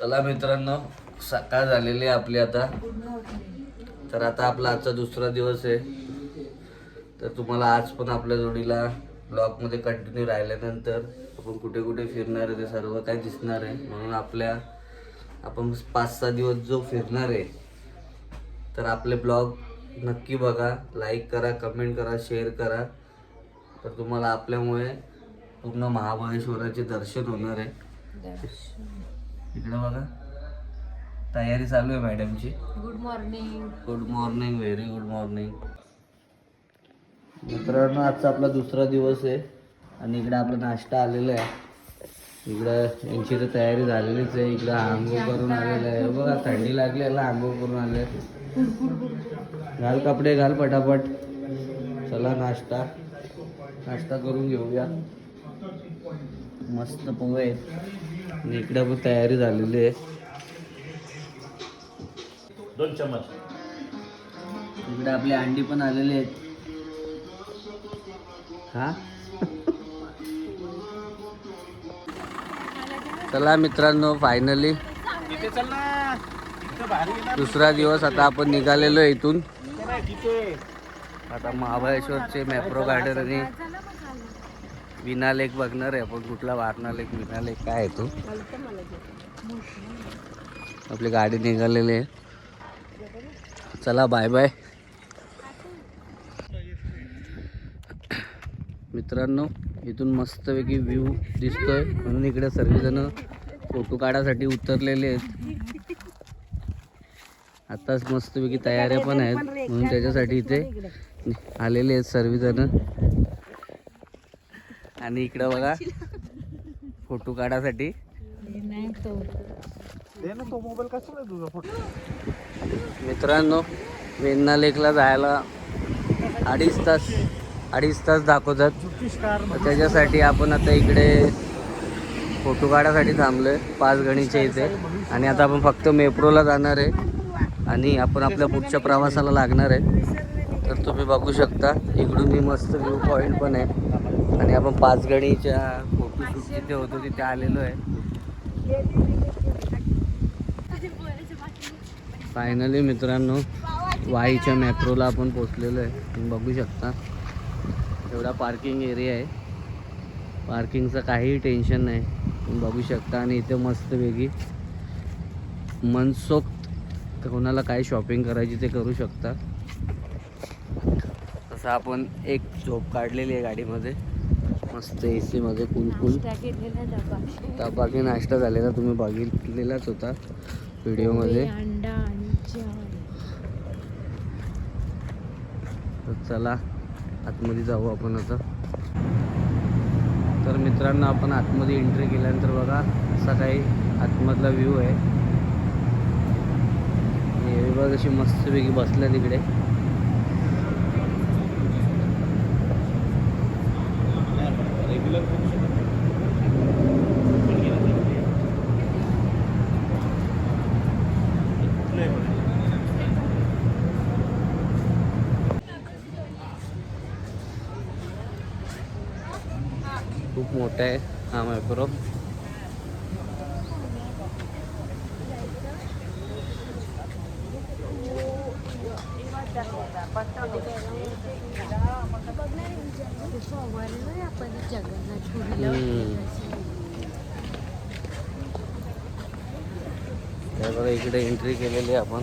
चला मित्रांनो, सकाळ झालेली आहे आपली आता. तर आता आपला आजचा दुसरा दिवस आहे. तर तुम्हाला आज पण आपल्या जोडीला ब्लॉगमध्ये कंटिन्यू राहिल्यानंतर आपण कुठे कुठे फिरणार आहे ते सर्व काही दिसणार आहे. म्हणून आपण 5-6 दिवस जो फिरणार आहे, तर आपले ब्लॉग नक्की बघा, लाईक करा, कमेंट करा, शेअर करा. तर तुम्हाला आपल्यामुळे पूर्ण महाबळेश्वराचे दर्शन होणार आहे. इकडे बघा, तयारी चालू आहे मॅडमची. Good morning. Good morning, very good morning. मित्रांनो, आजचा आपला दुसरा दिवस आहे आणि इकडे आपला नाश्ता आलेला आहे. इकडं यांची तर तयारी झालेलीच आहे. इकडं आंघोळ करून आलेलं आहे. बघा, थंडी लागली याला, आंघोळ करून आले. घाल कपडे, घाल पटापट. चला नाश्ता करून घेऊया. मस्त पोहे आहेत आणि इकडे पण तयारी झालेली आहे. 2 चम्मच. इकडे आपली अंडी पण आलेली आहेत. हा चला मित्रांनो, फायनली दुसरा दिवस. आता आपण निघालेलो आहे इथून. आता महाबळेश्वरचे मॅप्रो गार्डन आणि विना लेक बघणार आहे आपण. कुठला वारणा लेक, विना लेक काय आहे तो. आपली गाडी निघालेली आहे. चला बाय बाय मित्रांनो. इथून मस्तपैकी व्ह्यू दिसतोय म्हणून इकडे सर्वजण फोटो काढायसाठी उतरलेले आहेत. आताच मस्तपैकी तयाऱ्या पण आहेत म्हणून त्याच्यासाठी इथे आलेले आहेत सर्वजण. आणि इकडं बघा, फोटो काढायसाठी. मित्रांनो, वेण्णा लेकला जायला अडीच तास दाखवतात. त्याच्यासाठी आपण आता इकडे फोटो काढायसाठी थांबलोय 5 गणीच्या इथे. आणि आता आपण फक्त मेट्रोला जाणार आहे आणि आपण आपल्या पुढच्या प्रवासाला लागणार आहे. तर तुम्ही बघू शकता, इकडून मस्त व्ह्यू पॉईंट पण आहे. आणि आपण 5 गणीच्या फोटोशूट जिथे होतो तिथे आलेलो आहे. फायनली मित्रांनो, वाईच्या मॅप्रोला आपण पोचलेलो आहे. तुम्ही बघू शकता, एवढा पार्किंग एरिया आहे. पार्किंगचं काहीही टेन्शन नाही, तुम्ही बघू शकता. आणि इथे मस्तपैकी मनसोक्त कोणाला काय शॉपिंग करायची ते करू शकता. तसं आपण एक झोप काढलेली आहे गाडीमध्ये, मस्त AC मध्ये कूल. बाकी नाश्ता झालेला तुम्ही बघितलेलाच होता व्हिडिओमध्ये. तर चला आतमध्ये जाऊ आपण आता. तर मित्रांनो, आपण आतमध्ये एंट्री केल्यानंतर बघा असा काही आतमधला व्ह्यू आहे. हे बघा कशी मस्तपैकी बसल्या तिकडे. खूप मोठा आहे हा मॅप्रो. बघा, इकडे एंट्री केलेली आहे आपण.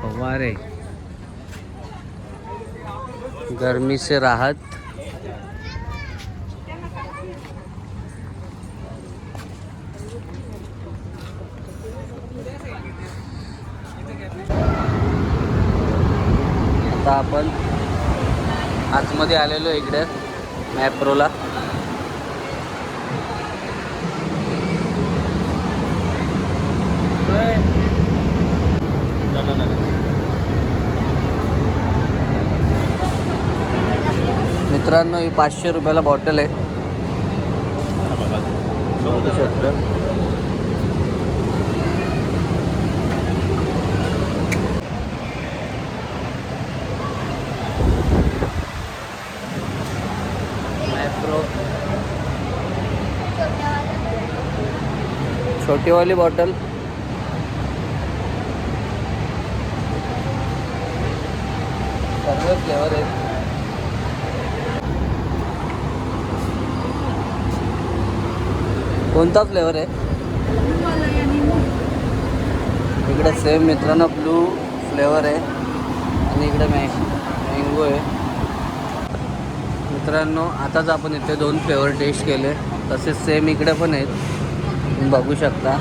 फवारे गर्मी से राहत. आता आपण आतमध्ये आलेलो इकडे मॅप्रोला. मित्रांनो ही 500 रुपयाला बॉटल आहे. बघू शकता. मॅप्रो छोटी वाली बॉटल सर्व फ्लेवर आहेत. कोणता फ्लेवर आहे इकडे? सेम मित्रांनो ब्लू फ्लेवर आहे आणि इकडे मँगो आहे. मित्रांनो आताच आपण इथे 2 फ्लेवर टेस्ट केले, तसेच सेम इकडे पण आहेत. तुम्ही बघू शकता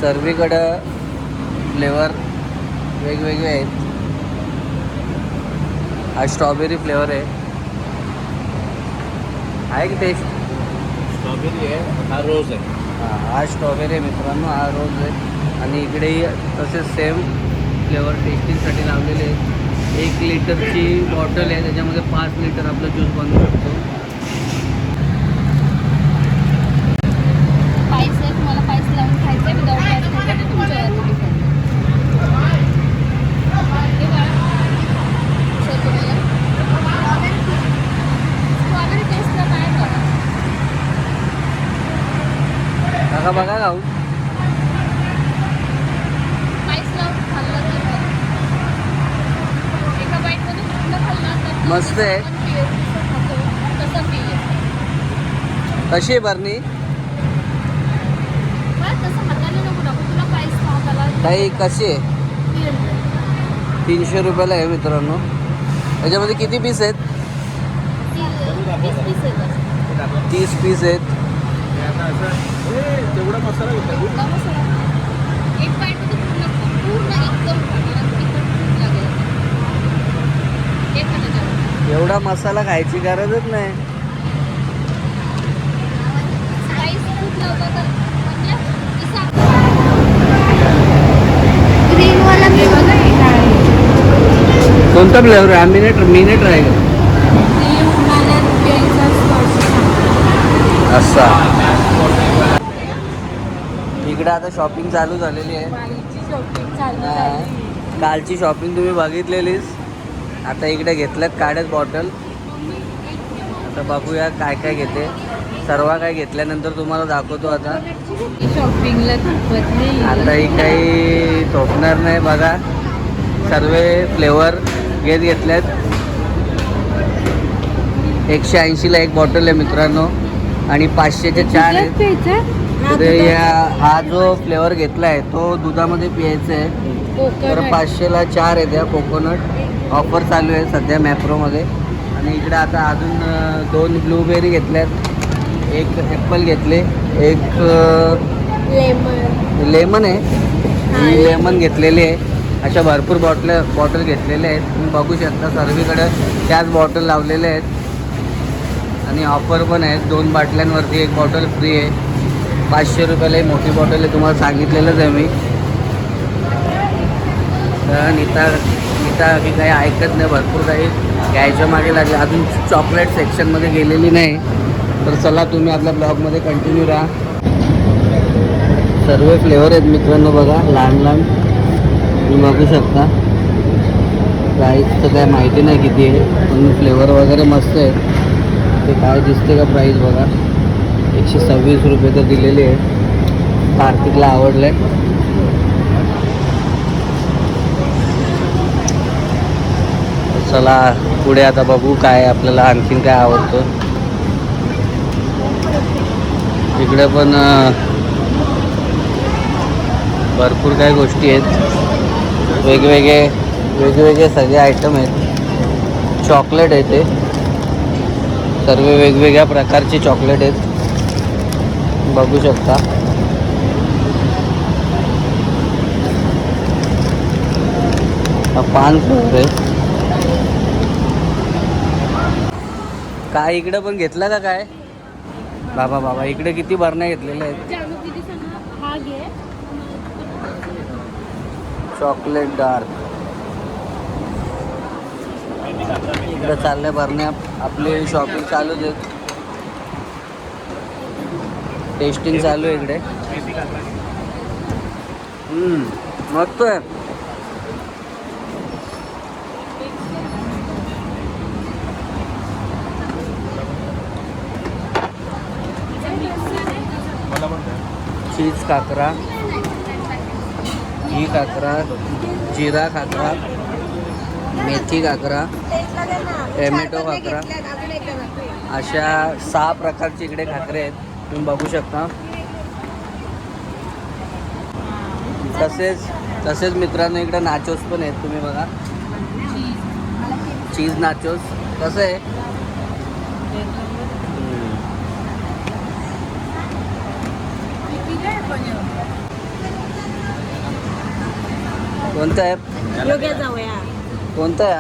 सर्वीकडं फ्लेवर वेगवेगळे आहेत. हा स्ट्रॉबेरी फ्लेवर आहे की टेस्ट? स्ट्रॉबेरी आहे, हा रोज आहे. हा स्ट्रॉबेरी आहे मित्रांनो, हा रोज आहे. आणि इकडेही तसेच सेम फ्लेवर टेस्टिंगसाठी लावलेले आहेत. 1 लिटरची बॉटल आहे, त्याच्यामध्ये 5 लिटर आपला ज्यूस बनवू शकतो. पाईस आहे, तुम्हाला पाईस लावून खायचं आहे. विदाऊट पाईस खायचं तुमच्यावरती स्ट्रॉबेरी टेस्टला काय बघा काका बघा खाऊ. पाईस लावून खाल्लं तर एका बाईटमध्ये पूर्ण खाल्लं तर मस्त आहे. तसं फील येतं. कशी आहे बरणी? तसं हाताने नको टाकू, तुला पाईस खावाला ताई कशी आहे? 300 रुपयाला आहे मित्रांनो. त्याच्यामध्ये किती पीस आहेत? 30 पीस आहेत. तेवढा मसाला घेतला एक बाईटमध्ये पूर्ण एकदम लागेल. एवढा मसाला खायची गरजच नाही. स्पाइस खूप लावलं तर म्हणजे ग्रीनवाला मी बघा हे काय कोणता फ्लेवर आहे? मी ट्राय कर. असा इकडे आता शॉपिंग चालू झालेली आहे. कालची शॉपिंग तुम्ही बघितलेलीच. आता इकडे घेतल्यात काढत बॉटल. आता बघूया काय काय घेते. सर्व काय घेतल्यानंतर तुम्हाला दाखवतो. आता शॉपिंगला खूपच नाही. आता ही काही थोपणार नाही बघा. सर्व फ्लेवर घेतल्यात. 180ला एक बॉटल आहे मित्रांनो आणि 500चे 4 आहेत. तर हा जो फ्लेवर घेतला आहे तो दुधामध्ये पियायचा आहे. तर 500ला 4 आहे त्या. कोकोनट ऑफर चालू आहे सध्या मॅप्रोमध्ये. आणि इकडे आता अजून 2 ब्लूबेरी घेतल्यात, 1 ॲपल घेतले, 1 लेमन आहे. ही लेमन घेतलेली आहे. अशा भरपूर बॉटल घेतलेल्या आहेत. तुम्ही बघू शकता सर्वीकडे त्याच बॉटल लावलेल्या आहेत. आणि ऑफर पण आहेत. 2 बाटल्यांवरती 1 बॉटल फ्री आहे. 500 रुपयाला ही मोठी बॉटल आहे. तुम्हाला सांगितलेलंच आहे मी. तर नीता की काही ऐकत नाही, भरपूर काही घ्यायच्या मागे लागले. अजून चॉकलेट सेक्शनमध्ये गेलेली नाही. तर चला तुम्ही आपल्या ब्लॉगमध्ये कंटिन्यू राहा. सर्व फ्लेवर आहेत मित्रांनो बघा, लहान लहान तुम्ही बघू शकता. प्राईस तर काय माहिती नाही किती आहे, पण फ्लेवर वगैरे मस्त आहे. ते काय दिसते का प्राईस बघा, 126 रुपये तर दिलेली आहे. कार्तिकला आवडलं आहे. चला पुढे आता बघू काय आपल्याला आणखीन काय आवडतं. इकडे पण भरपूर काही गोष्टी आहेत. वेगवेगळे सगळे आयटम आहेत. चॉकलेट आहे ते सर्व वेगवेगळ्या प्रकारचे चॉकलेट आहेत. बघू शकता. हा पान फ्लेवर आहे. काय इकडे पण घेतला का काय? बाबा इकडे किती भरण्या घेतलेल्या आहेत. हा घे. चॉकलेट डार्क इकडे चालल्या भरण्या आपली शॉपिंग चालू आहे. टेस्टिंग चालू आहे इकडे. मस्त आहे. चीज काकरा, ही काकरा, जिरा काकरा, मेथी काकरा, टोमॅटो काकरा, अशा 6 प्रकारचे इकडे काकरे आहेत. तुम्ही बघू शकता. तसेच मित्रांनो इकडे नाचोस पण आहेत. तुम्ही बघा, चीज नाचोस कसं आहे. कोणतं आहे? कोणतं आहे?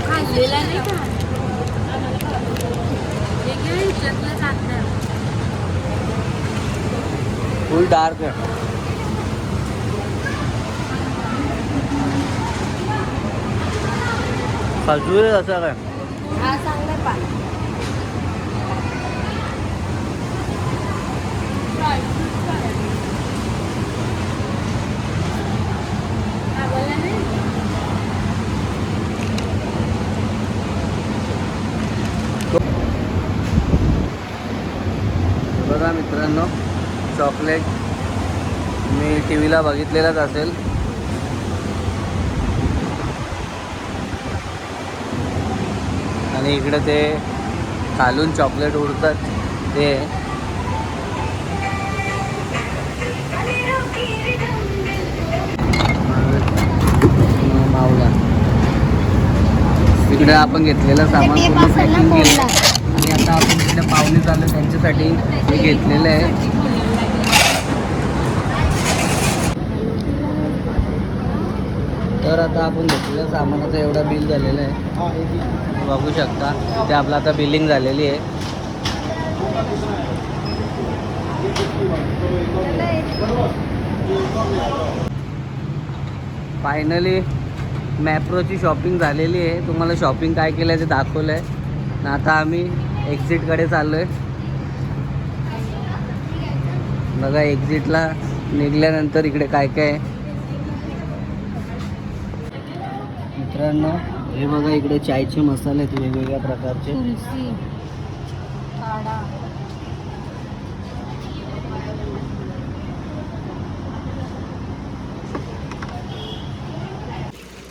खाल्लेला नाही का? फुल डार्क आहे. खजूर आहे असं काय? हा चांगलं पान. बघा मित्रांनो, चॉकलेट मी टी व्हीला बघितलेलाच असेल. आणि इकडे ते खालून चॉकलेट उडतात ते. मावला इकडे आपण घेतलेलं सामान पूर्ण पॅकिंग केलं. आणि आता आपण तिकडे पाहुणे चाललो त्यांच्यासाठी हे घेतलेलं आहे. तर आता आपण घेतलेलं सामानाचं एवढं बिल झालेलं आहे. बघू शकता ते आपलं आता बिलिंग झालेली आहे. फायनली मॅप्रोची शॉपिंग झालेली आहे. तुम्हाला शॉपिंग काय केलं आहे ते दाखवलं आहे. आता आम्ही एक्झिटकडे चाललो आहे. बघा एक्झिटला निघाल्यानंतर इकडे काय काय आहे मित्रांनो. हे बघा इकडे चायचे मसाले आहेत वेगवेगळ्या प्रकारचे. तुलसी, काढा.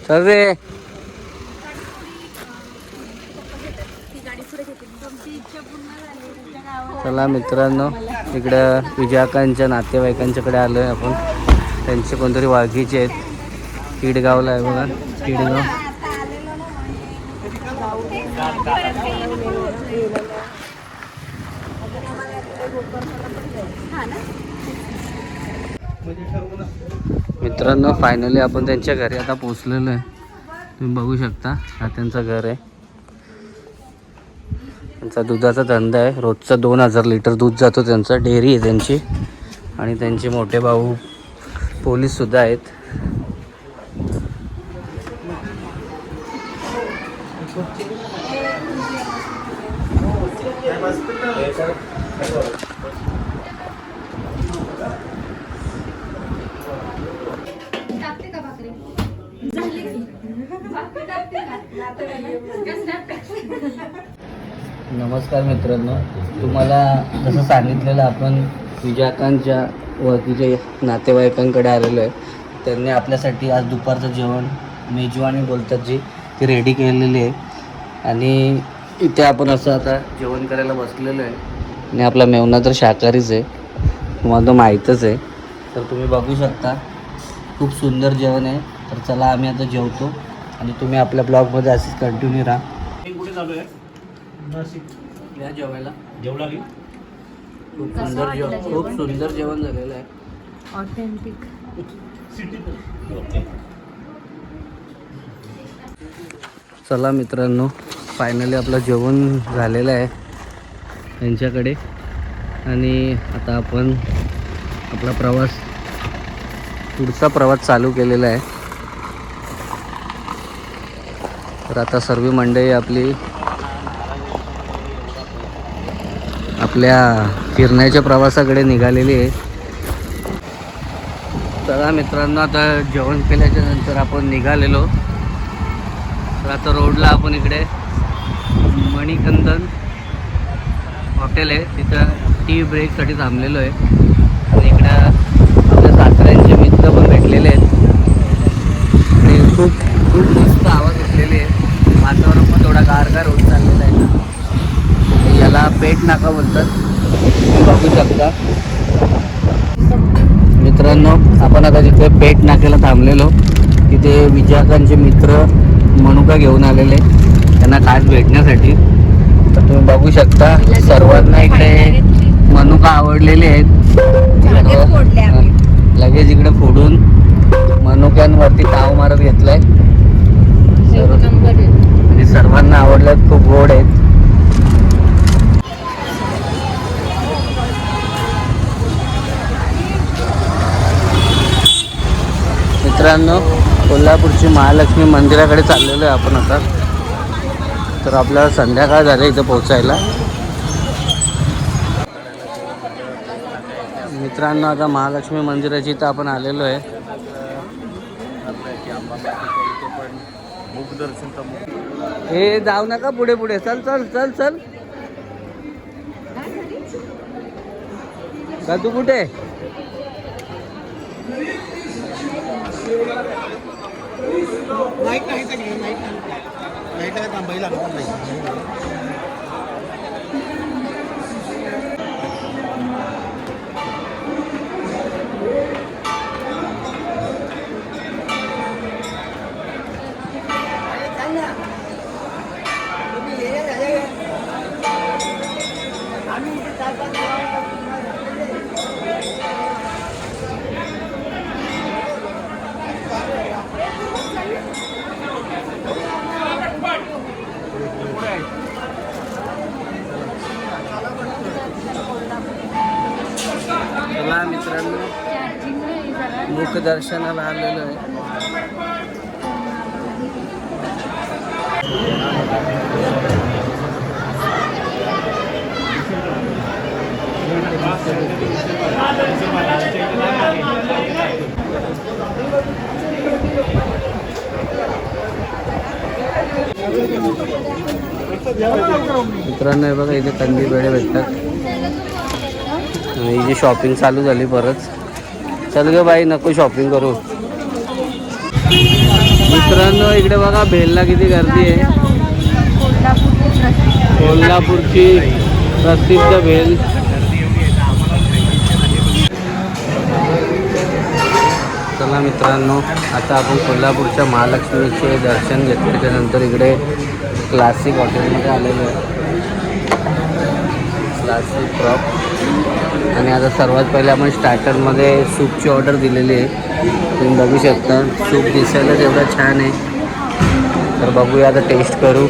सर्वे चला मित्रांनो, इकडं विजयाकांच्या नातेवाईकांच्याकडे आलो आहे आपण. त्यांचे कोणतरी वाळकीचे आहेत. किडगावला आहे बघा, किडगाव. मित्रांनो फायनली आपण त्यांच्या घरी आता पोचलेलो आहे. तुम्ही बघू शकता हा त्यांचं घर आहे. त्यांचा दुधाचा धंदा आहे. रोजचा 2000 लिटर दूध जातो. त्यांचा डेअरी आहे त्यांची. आणि त्यांचे मोठे भाऊ पोलीससुद्धा आहेत. नमस्कार मित्रांनो, तुम्हाला जसं सांगितलेलं आपण विजयाकांतच्या वतीच्या नातेवाईकांकडे आलेलो आहे. त्यांनी आपल्यासाठी आज दुपारचं जेवण मेजवानी बोलतात जी ती रेडी केलेली आहे. आणि इथे आपण असं आता जेवण करायला बसलेलो आहे. आणि आपला मेवना तर शाकाहारीच आहे, तुम्हाला तो माहीतच आहे. तर तुम्ही बघू शकता खूप सुंदर जेवण आहे. तर चला आम्ही आता जेवतो आणि तुम्ही आपल्या ब्लॉगमध्ये असेच कंटिन्यू राहा. कुठे चालू आहे? या जेवायला. जेवला की खूप सुंदर जेवण झालेलं आहे. ऑथेंटिक. ओके. चला मित्रांनो, फायनली आपलं जेवण झालेलं आहे त्यांच्याकडे. आणि आता आपण आपला प्रवास पुढचा प्रवास चालू केलेला आहे. तर आता सर्व मंडळी आपली आपल्या फिरण्याच्या प्रवासाकडे निघालेली आहे. चला मित्रांनो, आता जेवण केल्याच्या नंतर आपण निघालेलो. तर आता रोडला आपण इकडे मणिकंदन हॉटेल आहे, तिथं टी ब्रेकसाठी थांबलेलो आहे. आणि इकडं आपल्या सासऱ्यांचे मित्र पण भेटलेले आहेत आणि खूप खूप मस्त आवाज उठलेले आहे. वातावरण पण थोडा गारगार होत चाललेला आहे. याला पेट नाका बोलतात, तुम्ही बघू शकता. मित्रांनो, आपण आता तिथे पेट नाक्याला थांबलेलो. तिथे विजयाकांचे मित्र मनुका घेऊन आलेले त्यांना खास भेटण्यासाठी. तर तुम्ही बघू शकता सर्वांना इकडे मनुका आवडलेले आहेत. लगेच इकडे फोडून मनुक्यांवरती ताव मारत घेतलाय आणि सर्वांना आवडल्यात, खूप गोड आहेत. मित्रांनो, कोल्हापूरची महालक्ष्मी मंदिराकडे चाललेलो आहे आपण आता. तर आपल्याला संध्याकाळ झाली इथं पोहोचायला. मित्रांनो, आता महालक्ष्मी मंदिराची इथं आपण आलेलो आहे. हे जाऊ नका पुढे पुढे, चल चल चल चल. का तू कुठे? चला मित्रांनो, मुखदर्शनाला आलेलो आहे. मित्रांनो, हे बघा इथे कंदी पेढे भेटतात. आणि जी शॉपिंग चालू झाली परत. चल ग बाई, नको शॉपिंग करू. मित्रांनो, इकडे बघा भेलला किती गर्दी आहे. कोल्हापूरची प्रसिद्ध भेल. चला मित्रांनो, आता आपण कोल्हापूरच्या महालक्ष्मीचे दर्शन घेतल्याच्या नंतर इकडे क्लासिक हॉटेलमध्ये आलेलो आहे. Classic crop. आणि आता सर्वात पहिले आपण स्टार्टरमध्ये सूपची ऑर्डर दिलेली आहे. तुम्ही बघू शकता, सूप दिसायलाच एवढं छान आहे. तर बघूया, आता टेस्ट करू.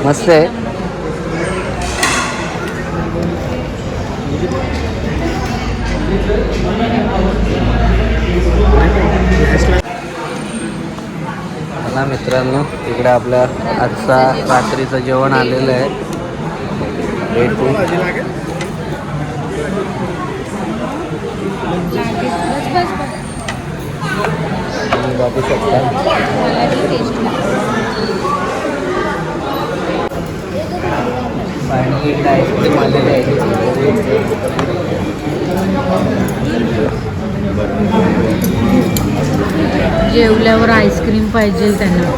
मस्त आहे. चला मित्रांनो, इकडे आपल्या आजचा रात्रीचं जेवण आलेलं आहे. तुम्ही बघू शकता. फायनली इकडे आईस्क्रीम आलेली आहे. जेवल्यावर आईस्क्रीम पाहिजे त्यांना.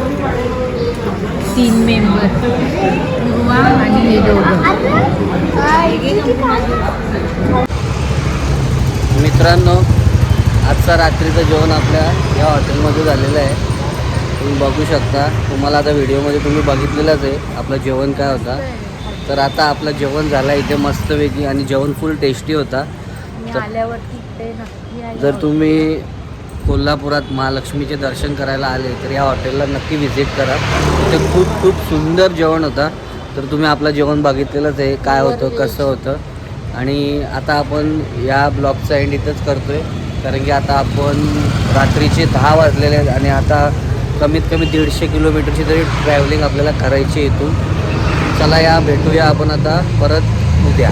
3 मेंबर, पूर्वा आणि हे दोघं. मित्रांनो, आजचा रात्रीचं जेवण आपल्या या हॉटेलमध्ये झालेलं आहे. तुम्ही बघू शकता. तुम्हाला आता व्हिडिओमध्ये तुम्ही बघितलेलंच आहे आपलं जेवण काय होता. तर आता आपलं जेवण झालं इथे मस्तपैकी आणि जेवण फुल टेस्टी होता. जर तुम्ही कोल्हापुरात महालक्ष्मीचे दर्शन करायला आले तर या हॉटेलला नक्की व्हिजिट करा. इथे खूप खूप सुंदर जेवण होता. तर तुम्ही आपलं जेवण बघितलेलंच आहे, काय होतं कसं होतं. आणि आता आपण या ब्लॉगचा एंड इथंच करतो आहे, कारण की आता आपण रात्रीचे 10 वाजलेले आहेत आणि आता कमीत कमी 150 किलोमीटरची तरी ट्रॅव्हलिंग आपल्याला करायची इथून. चला या भेटूया आपण आता परत उद्या.